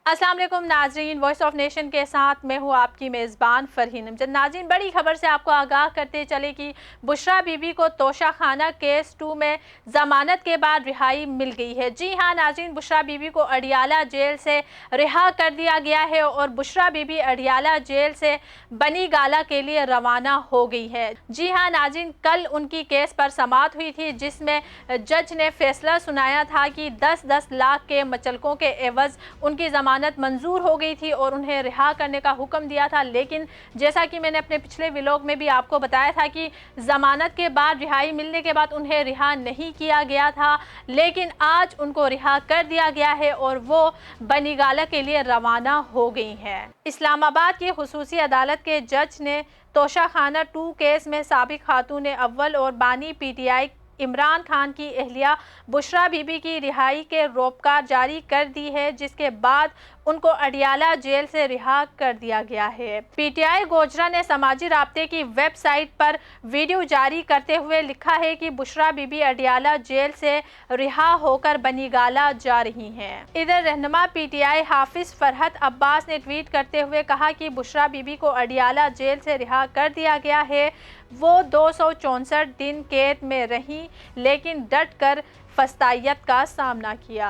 अस्सलाम वालेकुम नाजरीन, वॉइस ऑफ नेशन के साथ मैं हूँ आपकी मेज़बान फरहीन अमजद। नाजरीन, बड़ी खबर से आपको आगाह करते चले कि बुशरा बीबी को तोशाखाना केस 2 में ज़मानत के बाद रिहाई मिल गई है। जी हाँ नाजरीन, बुशरा बीबी को अडियाला जेल से रिहा कर दिया गया है और बुशरा बीबी अडियाला जेल से बनी गाला के लिए रवाना हो गई है। जी हाँ नाजरीन, कल उनकी केस पर समाअत हुई थी जिसमें जज ने फैसला सुनाया था कि 10-10 लाख के मचलकों के एवज़ उनकी ज़मानत मंजूर हो गई थी और उन्हें रिहा करने का हुक्म दिया था। लेकिन जैसा कि मैंने अपने पिछले व्लॉग में भी आपको बताया था कि ज़मानत के बाद रिहाई मिलने के बाद उन्हें रिहा नहीं किया गया था, लेकिन आज उनको रिहा कर दिया गया है और वो बनी गाला के लिए रवाना हो गई हैं। इस्लामाबाद की खुसूसी अदालत के जज ने तोशाखाना 2 केस में साबिक खातून अव्वल और बानी PTI इमरान खान की अहलिया बुशरा बीबी की रिहाई के रोपकार जारी कर दी है, जिसके बाद उनको अडियाला जेल से रिहा कर दिया गया है। PTI गोजरा ने समाजी राब्ते की वेबसाइट पर वीडियो जारी करते हुए लिखा है कि बुशरा बीबी अडियाला जेल से रिहा होकर बनी गाला जा रही हैं। इधर रहनुमा PTI हाफिज फरहत अब्बास ने ट्वीट करते हुए कहा कि बुशरा बीबी को अडियाला जेल से रिहा कर दिया गया है। वो 264 दिन कैद में रही लेकिन डट कर फस्तायत का सामना किया।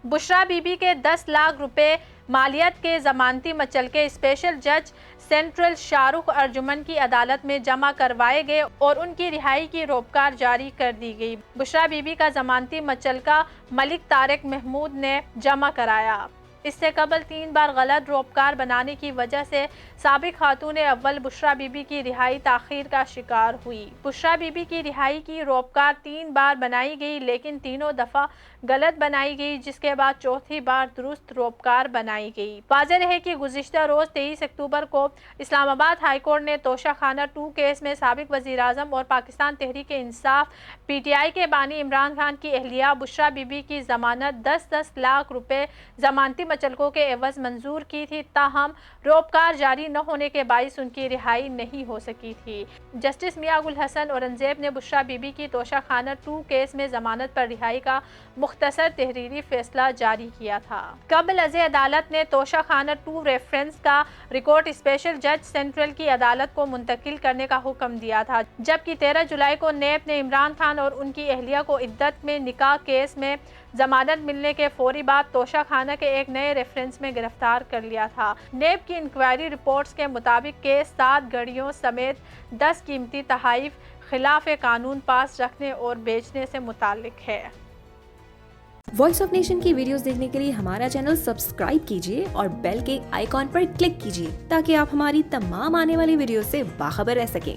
बुशरा बीबी के 10 लाख रुपए मालियत के ज़मानती मचलके स्पेशल जज सेंट्रल शाहरुख अर्जुमन की अदालत में जमा करवाए गए और उनकी रिहाई की रोपकार जारी कर दी गई। बुशरा बीबी का ज़मानती मचलका मलिक तारिक महमूद ने जमा कराया। इससे कबल 3 बार गलत रोपकार बनाने की वजह से साबिक खातून अव्वल बुशरा बीबी की रिहाई ताख़ीर का शिकार हुई। बुशरा बीबी की रिहाई की रोपकार 3 बार बनाई गई लेकिन तीनों दफ़ा गलत बनाई गई, जिसके बाद चौथी बार दुरुस्त रोपकार बनाई गई। वाज़ेह रहे कि गुज़िश्ता रोज़ 23 अक्टूबर को इस्लामाबाद हाई कोर्ट ने तोशाखाना 2 केस में साबिक वज़ीर आज़म और पाकिस्तान तहरीक इंसाफ PTI के बानी इमरान खान की अहलिया बुशरा बीबी की ज़मानत 10-10 लाख रुपए ज़मानती मचलकों के एवज़ मंजूर की थी। ताहम रोपकार जारी न होने के बाइस उनकी रिहाई नहीं हो सकी थी। जस्टिस मियां गुल हसन औरंगजेब ने बुशरा बीबी की तोशाखाना 2 केस में ज़मानत पर रिहाई का मुख्तसर तहरीरी फैसला जारी किया था। कबल अज़ अदालत ने तोशाखाना 2 रेफरेंस का रिकॉर्ड स्पेशल जज सेंट्रल की अदालत को मुंतकिल करने का हुक्म दिया था, जबकि 13 जुलाई को नेब ने इमरान खान और उनकी अहलिया को इद्दत में निकाह केस में जमानत मिलने के फौरी बाद तोशाखाना के एक नए रेफरेंस में गिरफ्तार कर लिया था। नेब की इंक्वायरी रिपोर्ट्स के मुताबिक केस 7 गाड़ियों समेत 10 कीमती तहाइफ खिलाफ कानून पास रखने और बेचने से मुताल्लिक है। वॉइस ऑफ नेशन की वीडियोस देखने के लिए हमारा चैनल सब्सक्राइब कीजिए और बेल के आइकॉन पर क्लिक कीजिए ताकि आप हमारी तमाम आने वाली वीडियो से बाखबर रह सकें।